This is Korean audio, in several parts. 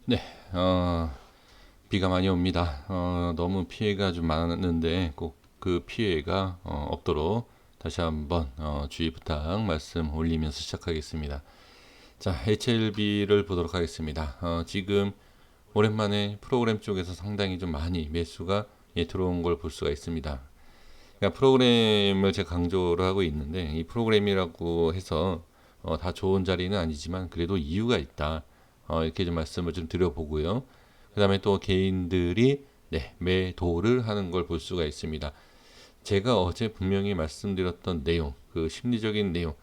네, 비가 많이 옵니다. 너무 피해가 좀 많았는데 꼭 그 피해가 없도록 다시 한번 주의 부탁 말씀 올리면서 시작하겠습니다. 자, HLB를 보도록 하겠습니다. 지금 오랜만에 프로그램 쪽에서 상당히 좀 많이 매수가 들어온 걸 볼 수가 있습니다. 그러니까 프로그램을 제가 강조를 하고 있는데 이 프로그램이라고 해서 다 좋은 자리는 아니지만 그래도 이유가 있다. 이렇게 좀 말씀을 좀 드려보고요. 그 다음에 또 개인들이 매도를 하는 걸 볼 수가 있습니다. 제가 어제 분명히 말씀드렸던 내용, 그 심리적인 내용,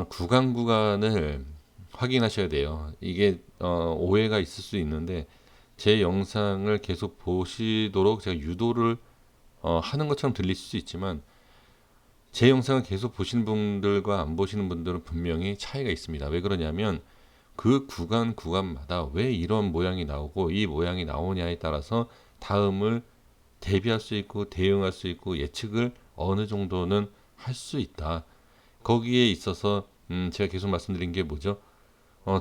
구간을 확인하셔야 돼요. 이게 오해가 있을 수 있는데 제 영상을 계속 보시도록 제가 유도를 하는 것처럼 들릴 수 있지만 제 영상을 계속 보시는 분들과 안 보시는 분들은 분명히 차이가 있습니다. 왜 그러냐면 그 구간마다 왜 이런 모양이 나오고 이 모양이 나오냐에 따라서 다음을 대비할 수 있고 대응할 수 있고 예측을 어느 정도는 할 수 있다. 거기에 있어서 제가 계속 말씀드린 게 뭐죠?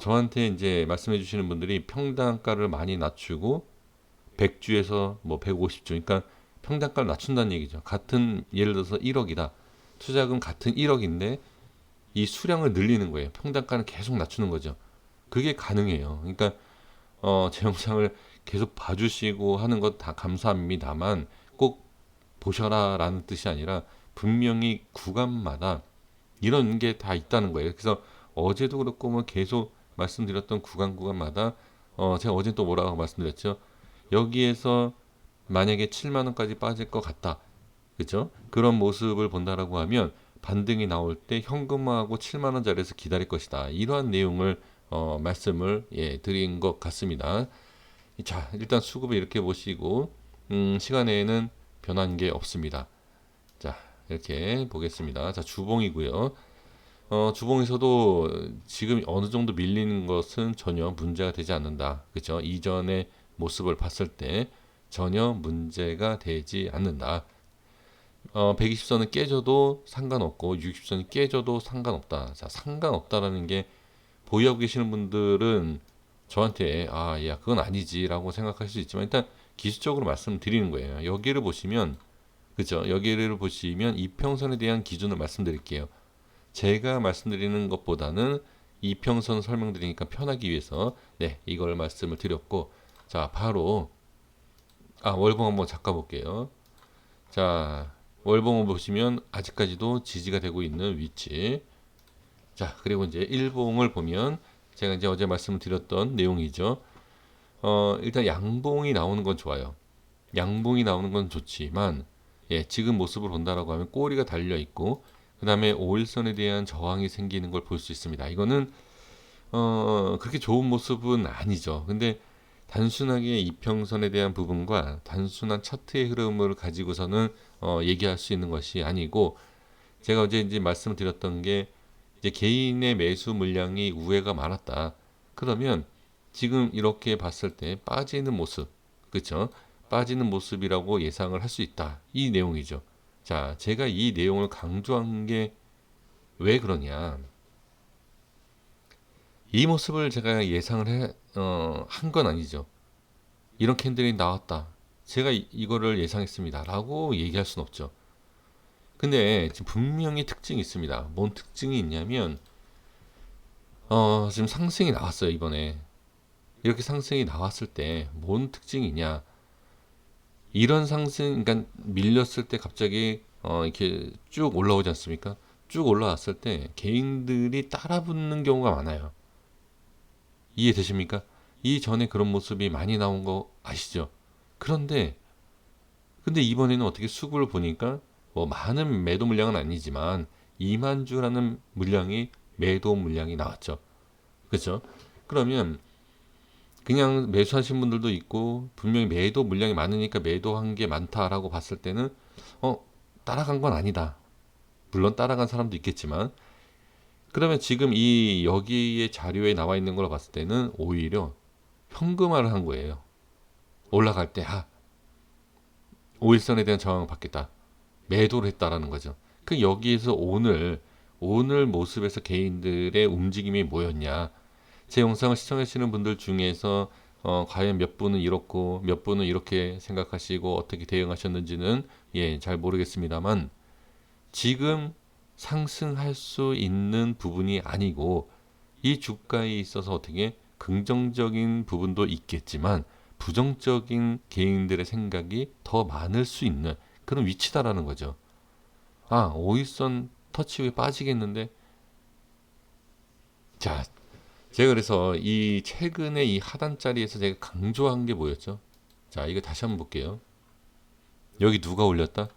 저한테 이제 말씀해 주시는 분들이 평단가를 많이 낮추고 100주에서 뭐 150주, 그러니까 평단가를 낮춘다는 얘기죠. 같은 예를 들어서 1억이다. 투자금 같은 1억인데 이 수량을 늘리는 거예요. 평단가는 계속 낮추는 거죠. 그게 가능해요. 그러니까 제 영상을 계속 봐주시고 하는 것 다 감사합니다만 꼭 보셔라라는 뜻이 아니라 분명히 구간마다 이런 게 다 있다는 거예요. 그래서 어제도 그렇고 뭐 계속 말씀드렸던 구간마다 제가 어제 또 뭐라고 말씀드렸죠? 여기에서 만약에 7만 원까지 빠질 것 같다. 그죠? 그런 모습을 본다라고 하면 반등이 나올 때 현금화하고 7만 원짜리에서 기다릴 것이다. 이러한 내용을 말씀을 드린 것 같습니다. 자, 일단 수급을 이렇게 보시고 시간에는 변한 게 없습니다. 자, 이렇게 보겠습니다. 자, 주봉이고요. 주봉에서도 지금 어느 정도 밀리는 것은 전혀 문제가 되지 않는다. 그죠? 이전의 모습을 봤을 때 전혀 문제가 되지 않는다. 120선은 깨져도 상관없고 60선이 깨져도 상관없다. 자, 상관없다라는 게 보유하고 계시는 분들은 저한테 야, 그건 아니지라고 생각할 수 있지만 일단 기술적으로 말씀드리는 거예요. 여기를 보시면 그죠? 여기를 보시면 이평선에 대한 기준을 말씀드릴게요. 제가 말씀드리는 것보다는 이평선 설명드리니까 편하기 위해서 이걸 말씀을 드렸고 자, 바로 월봉 한번 잡아 볼게요. 자, 월봉을 보시면 아직까지도 지지가 되고 있는 위치. 자, 그리고 이제 일봉을 보면 제가 이제 어제 말씀드렸던 내용이죠. 일단 양봉이 나오는 건 좋아요. 양봉이 나오는 건 좋지만 지금 모습을 본다라고 하면 꼬리가 달려 있고 그다음에 5일선에 대한 저항이 생기는 걸 볼 수 있습니다. 이거는 그렇게 좋은 모습은 아니죠. 근데 단순하게 이평선에 대한 부분과 단순한 차트의 흐름을 가지고서는 얘기할 수 있는 것이 아니고 제가 어제 이제 말씀드렸던 게 이제 개인의 매수 물량이 우회가 많았다. 그러면 지금 이렇게 봤을 때 빠지는 모습, 그렇죠? 빠지는 모습이라고 예상을 할 수 있다. 이 내용이죠. 자, 제가 이 내용을 강조한 게 왜 그러냐? 이 모습을 제가 예상을 한 건 아니죠. 이런 캔들이 나왔다. 제가 이거를 예상했습니다. 라고 얘기할 수는 없죠. 근데 지금 분명히 특징이 있습니다. 뭔 특징이 있냐면, 지금 상승이 나왔어요, 이번에. 이렇게 상승이 나왔을 때, 뭔 특징이냐. 이런 상승, 그러니까 밀렸을 때 갑자기, 이렇게 쭉 올라오지 않습니까? 쭉 올라왔을 때, 개인들이 따라 붙는 경우가 많아요. 이해되십니까? 이전에 그런 모습이 많이 나온 거 아시죠? 그런데 근데 이번에는 어떻게 수급을 보니까 뭐 많은 매도 물량은 아니지만 2만 주라는 물량이 매도 물량이 나왔죠. 그렇죠? 그러면 그냥 매수하신 분들도 있고 분명히 매도 물량이 많으니까 매도한 게 많다라고 봤을 때는 어 따라간 건 아니다. 물론 따라간 사람도 있겠지만 그러면 지금 이 여기에 자료에 나와 있는 걸 봤을 때는 오히려 현금화를 한 거예요. 올라갈 때 5일선에 대한 저항을 받겠다. 매도를 했다라는 거죠. 그 여기에서 오늘 모습에서 개인들의 움직임이 뭐였냐? 제 영상을 시청하시는 분들 중에서 과연 몇 분은 이렇고 몇 분은 이렇게 생각하시고 어떻게 대응하셨는지는 잘 모르겠습니다만, 지금 상승할 수 있는 부분이 아니고 이 주가에 있어서 어떻게 긍정적인 부분도 있겠지만 부정적인 개인들의 생각이 더 많을 수 있는 그런 위치다라는 거죠. 아, 오일선 터치 후에 빠지겠는데. 자, 제가 그래서 이 최근에 이 하단자리에서 제가 강조한 게 뭐였죠? 자, 이거 다시 한번 볼게요. 여기 누가 올렸다?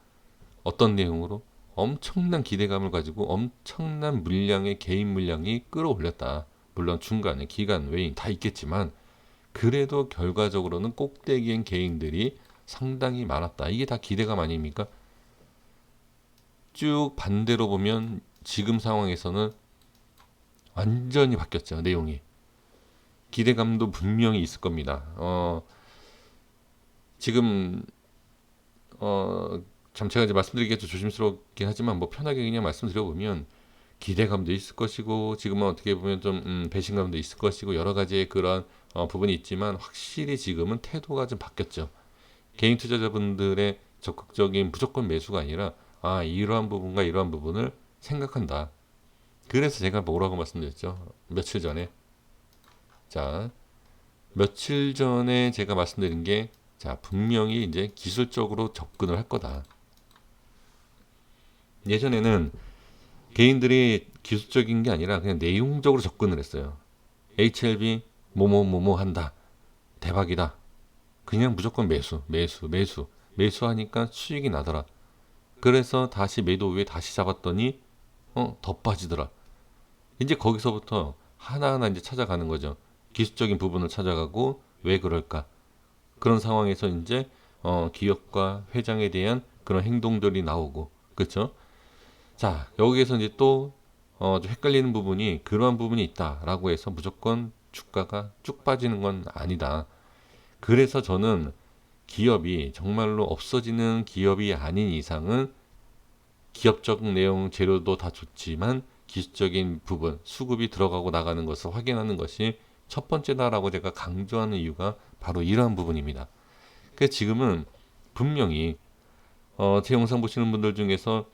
어떤 내용으로? 엄청난 기대감을 가지고 엄청난 물량의 개인 물량이 끌어올렸다. 물론 중간에 기간 외인 다 있겠지만 그래도 결과적으로는 꼭대기엔 개인들이 상당히 많았다. 이게 다 기대감 아닙니까? 쭉 반대로 보면 지금 상황에서는 완전히 바뀌었죠. 내용이. 기대감도 분명히 있을 겁니다. 지금 참 제가 이제 말씀드리기가 좀 조심스럽긴 하지만 뭐 편하게 그냥 말씀드려보면 기대감도 있을 것이고 지금은 어떻게 보면 좀 배신감도 있을 것이고 여러 가지의 그런 부분이 있지만 확실히 지금은 태도가 좀 바뀌었죠. 개인 투자자분들의 적극적인 무조건 매수가 아니라 아, 이러한 부분과 이러한 부분을 생각한다. 그래서 제가 뭐라고 말씀드렸죠. 며칠 전에. 자, 며칠 전에 제가 말씀드린 게 자, 분명히 이제 기술적으로 접근을 할 거다. 예전에는 개인들이 기술적인 게 아니라 그냥 내용적으로 접근을 했어요. HLB 뭐뭐뭐뭐 한다. 대박이다. 그냥 무조건 매수, 매수, 매수. 매수하니까 수익이 나더라. 그래서 다시 매도 후에 다시 잡았더니 더 빠지더라. 이제 거기서부터 하나하나 이제 찾아가는 거죠. 기술적인 부분을 찾아가고 왜 그럴까? 그런 상황에서 이제 기업과 회장에 대한 그런 행동들이 나오고 그렇죠? 자, 여기에서 이제 또 좀 헷갈리는 부분이 그러한 부분이 있다라고 해서 무조건 주가가 쭉 빠지는 건 아니다. 그래서 저는 기업이 정말로 없어지는 기업이 아닌 이상은 기업적 내용 재료도 다 좋지만 기술적인 부분, 수급이 들어가고 나가는 것을 확인하는 것이 첫 번째다라고 제가 강조하는 이유가 바로 이러한 부분입니다. 그래서 지금은 분명히 제 영상 보시는 분들 중에서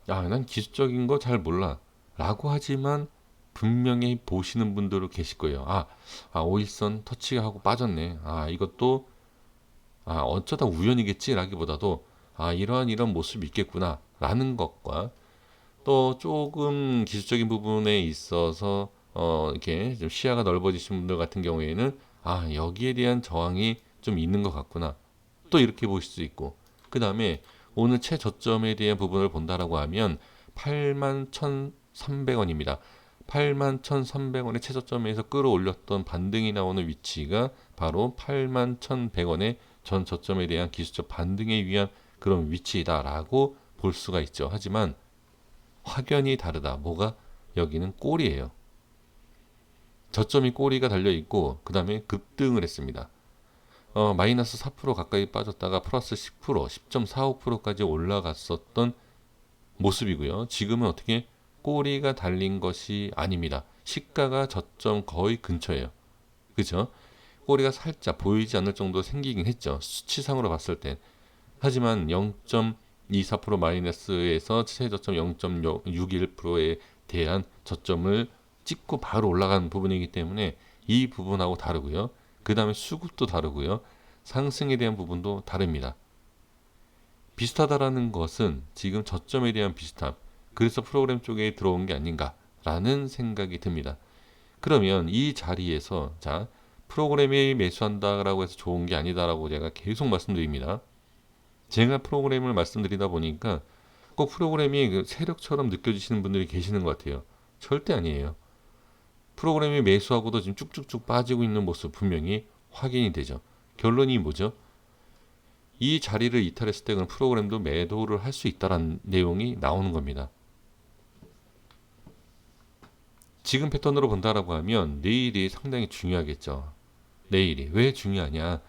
난 기술적인 거 잘 몰라 라고 하지만 분명히 보시는 분들도 계실 거예요. 오일선 터치하고 빠졌네. 이것도 어쩌다 우연이겠지 라기보다도 이러한 모습이 있겠구나 라는 것과 또 조금 기술적인 부분에 있어서 이렇게 좀 시야가 넓어지신 분들 같은 경우에는 여기에 대한 저항이 좀 있는 것 같구나 또 이렇게 보실 수 있고 그 다음에 오늘 최저점에 대한 부분을 본다라고 하면 81,300원입니다. 81,300원의 최저점에서 끌어올렸던 반등이 나오는 위치가 바로 81,100원의 전 저점에 대한 기술적 반등에 위한 그런 위치다라고 볼 수가 있죠. 하지만 확연히 다르다. 뭐가? 여기는 꼬리예요. 저점이 꼬리가 달려 있고 그 다음에 급등을 했습니다. 마이너스 4% 가까이 빠졌다가 플러스 10%, 10.45%까지 올라갔었던 모습이고요. 지금은 어떻게 꼬리가 달린 것이 아닙니다. 시가가 저점 거의 근처예요. 그죠? 꼬리가 살짝 보이지 않을 정도 생기긴 했죠. 수치상으로 봤을 땐. 하지만 0.24% 마이너스에서 최저점 0.61%에 대한 저점을 찍고 바로 올라가는 부분이기 때문에 이 부분하고 다르고요. 그 다음에 수급도 다르고요. 상승에 대한 부분도 다릅니다. 비슷하다라는 것은 지금 저점에 대한 비슷함. 그래서 프로그램 쪽에 들어온 게 아닌가라는 생각이 듭니다. 그러면 이 자리에서 자 프로그램이 매수한다라고 해서 좋은 게 아니다라고 제가 계속 말씀드립니다. 제가 프로그램을 말씀드리다 보니까 꼭 프로그램이 그 세력처럼 느껴지시는 분들이 계시는 것 같아요. 절대 아니에요. 프로그램이 매수하고도 지금 쭉쭉쭉 빠지고 있는 모습 분명히 확인이 되죠. 결론이 뭐죠? 이 자리를 이탈했을 때 그럼 프로그램도 매도를 할 수 있다는 내용이 나오는 겁니다. 지금 패턴으로 본다라고 하면 내일이 상당히 중요하겠죠. 내일이 왜 중요하냐?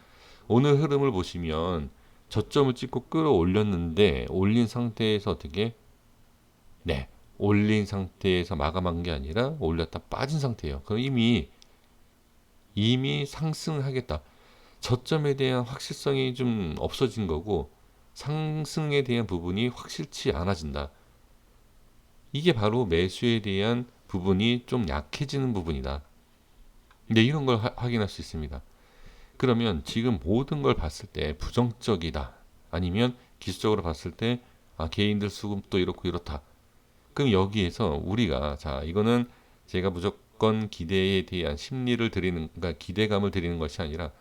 오늘 흐름을 보시면 저점을 찍고 끌어올렸는데 올린 상태에서 어떻게? 네, 올린 상태에서 마감한 게 아니라 올렸다 빠진 상태예요. 그럼 이미 이미 상승하겠다. 저점에 대한 확실성이 좀 없어진 거고 상승에 대한 부분이 확실치 않아진다. 이게 바로 매수에 대한 부분이 좀 약해지는 부분이다. 근데 이런 걸 확인할 수 있습니다. 그러면 지금 모든 걸 봤을 때 부정적이다. 아니면 기술적으로 봤을 때 개인들 수급도 이렇고 이렇다. 그럼 여기에서 우리가 자 이거는 제가 무조건 기대에 대한 심리를 드리는 그러니까 기대감을 드리는 것이 아니라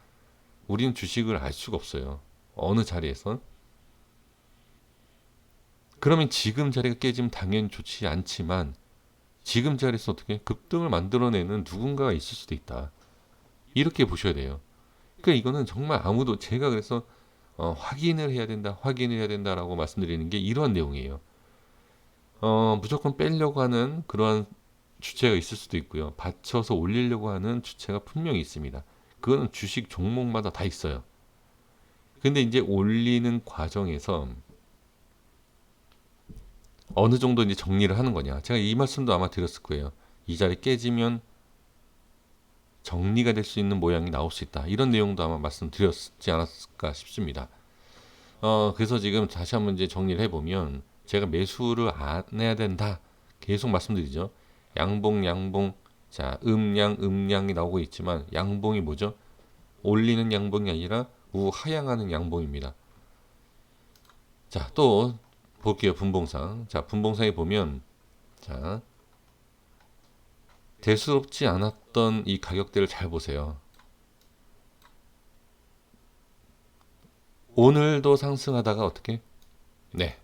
우리는 주식을 알 수가 없어요. 어느 자리에선. 그러면 지금 자리가 깨지면 당연히 좋지 않지만 지금 자리에서 어떻게 급등을 만들어내는 누군가가 있을 수도 있다. 이렇게 보셔야 돼요. 그러니까 이거는 정말 아무도 제가 그래서 확인을 해야 된다, 확인을 해야 된다라고 말씀드리는 게 이러한 내용이에요. 무조건 빼려고 하는 그러한 주체가 있을 수도 있고요. 받쳐서 올리려고 하는 주체가 분명히 있습니다. 그거는 주식 종목마다 다 있어요. 근데 이제 올리는 과정에서 어느 정도 이제 정리를 하는 거냐. 제가 이 말씀도 아마 드렸을 거예요. 이 자리 깨지면 정리가 될 수 있는 모양이 나올 수 있다. 이런 내용도 아마 말씀드렸지 않았을까 싶습니다. 그래서 지금 다시 한번 이제 정리를 해보면 제가 매수를 안 해야 된다. 계속 말씀드리죠. 양봉, 양봉. 자, 음양, 음양이 나오고 있지만 양봉이 뭐죠? 올리는 양봉이 아니라 우하향하는 양봉입니다. 자, 또 볼게요. 분봉상. 자, 분봉상에 보면 자, 대수롭지 않았던 이 가격대를 잘 보세요. 오늘도 상승하다가 어떻게? 네.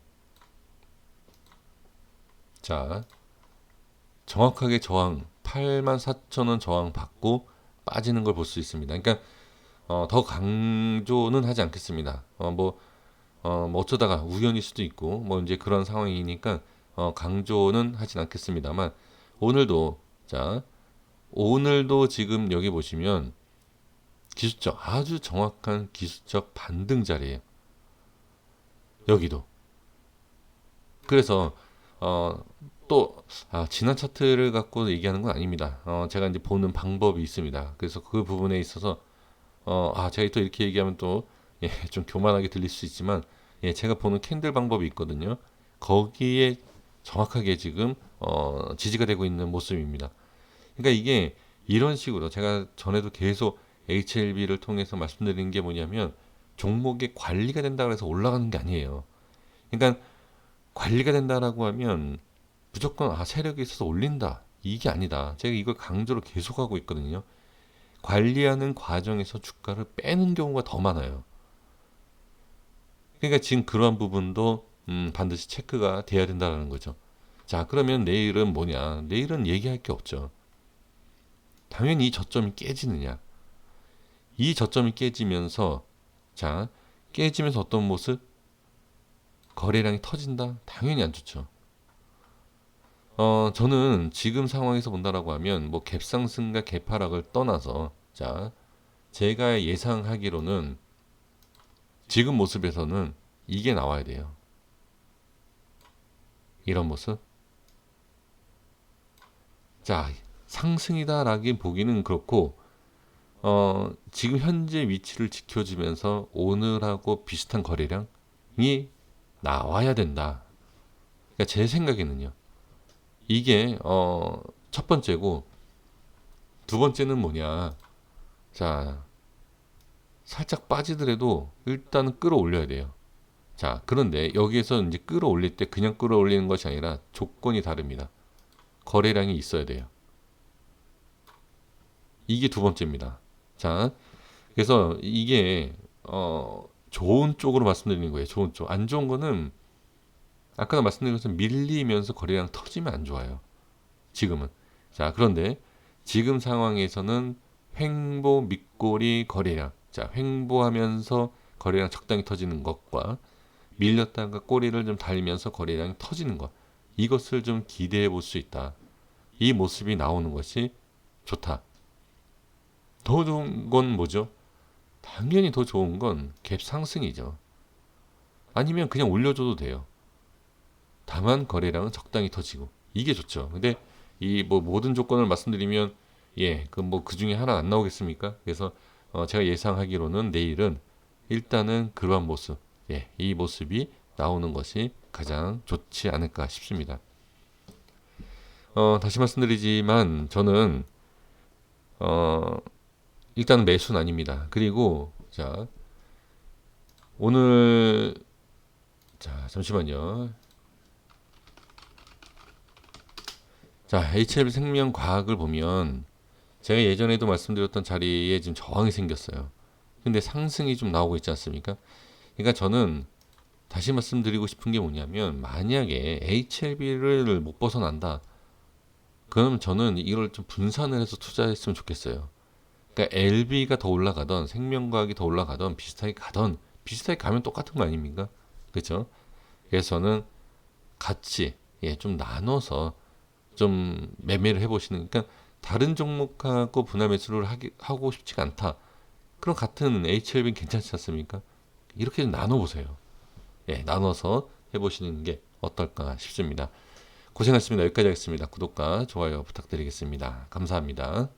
자, 정확하게 저항 84,000원 저항 받고 빠지는 걸 볼 수 있습니다. 그러니까 더 강조는 하지 않겠습니다. 뭐 어쩌다가 우연일 수도 있고 뭐 이제 그런 상황이니까 강조는 하진 않겠습니다만 오늘도 자 오늘도 지금 여기 보시면 기술적 아주 정확한 기술적 반등 자리예요. 여기도. 그래서 또 지난 차트를 갖고 얘기하는 건 아닙니다. 제가 이제 보는 방법이 있습니다. 그래서 그 부분에 있어서 제가 또 이렇게 얘기하면 또 예, 좀 교만하게 들릴 수 있지만 예, 제가 보는 캔들 방법이 있거든요. 거기에 정확하게 지금 지지가 되고 있는 모습입니다. 그러니까 이게 이런 식으로 제가 전에도 계속 HLB를 통해서 말씀드린 게 뭐냐면 종목의 관리가 된다고 해서 올라가는 게 아니에요. 그러니까 관리가 된다라고 하면 무조건 세력이 있어서 올린다. 이게 아니다. 제가 이걸 강조를 계속하고 있거든요. 관리하는 과정에서 주가를 빼는 경우가 더 많아요. 그러니까 지금 그러한 부분도 반드시 체크가 돼야 된다는 거죠. 자, 그러면 내일은 뭐냐? 내일은 얘기할 게 없죠. 당연히 이 저점이 깨지느냐? 이 저점이 깨지면서 자, 깨지면서 어떤 모습? 거래량이 터진다? 당연히 안 좋죠. 저는 지금 상황에서 본다라고 하면 뭐 갭상승과 갭하락을 떠나서 자, 제가 예상하기로는 지금 모습에서는 이게 나와야 돼요. 이런 모습. 자, 상승이다라기 보기는 그렇고 지금 현재 위치를 지켜주면서 오늘하고 비슷한 거래량이 나와야 된다. 그러니까 제 생각에는요. 이게 첫 번째고 두 번째는 뭐냐. 자, 살짝 빠지더라도 일단은 끌어올려야 돼요. 자, 그런데 여기에서 이제 끌어올릴 때 그냥 끌어올리는 것이 아니라 조건이 다릅니다. 거래량이 있어야 돼요. 이게 두 번째입니다. 자, 그래서 이게 좋은 쪽으로 말씀드리는 거예요. 좋은 쪽. 안 좋은 거는 아까 말씀드린 것처럼 밀리면서 거래량 터지면 안 좋아요. 지금은. 자, 그런데 지금 상황에서는 횡보 밑꼬리 거래량. 자, 횡보하면서 거래량 적당히 터지는 것과 밀렸다가 꼬리를 좀 달면서 거래량이 터지는 것. 이것을 좀 기대해 볼 수 있다. 이 모습이 나오는 것이 좋다. 더 좋은 건 뭐죠? 당연히 더 좋은 건 갭 상승이죠. 아니면 그냥 올려줘도 돼요. 다만 거래량은 적당히 터지고 이게 좋죠. 근데 이 뭐 모든 조건을 말씀드리면 예, 그 뭐 그 중에 하나 안 나오겠습니까? 그래서 제가 예상하기로는 내일은 일단은 그러한 모습, 예, 이 모습이 나오는 것이 가장 좋지 않을까 싶습니다. 다시 말씀드리지만 저는 어, 일단 매수는 아닙니다. 그리고 자, 오늘 자, 잠시만요. 자, HLB 생명과학을 보면 제가 예전에도 말씀드렸던 자리에 지금 저항이 생겼어요. 근데 상승이 좀 나오고 있지 않습니까? 그러니까 저는 다시 말씀드리고 싶은 게 뭐냐면 만약에 HLB를 못 벗어난다. 그럼 저는 이걸 좀 분산을 해서 투자했으면 좋겠어요. 그러니까 LB가 더 올라가던 생명과학이 더 올라가던 비슷하게 가던 비슷하게 가면 똑같은 거 아닙니까? 그렇죠? 그래서 저는 같이 예, 좀 나눠서 좀 매매를 해보시는 그러니까 다른 종목하고 분할 매수를 하고 싶지가 않다. 그럼 같은 HLB 괜찮지 않습니까? 이렇게 좀 나눠보세요. 예, 나눠서 해보시는 게 어떨까 싶습니다. 고생하셨습니다. 여기까지 하겠습니다. 구독과 좋아요 부탁드리겠습니다. 감사합니다.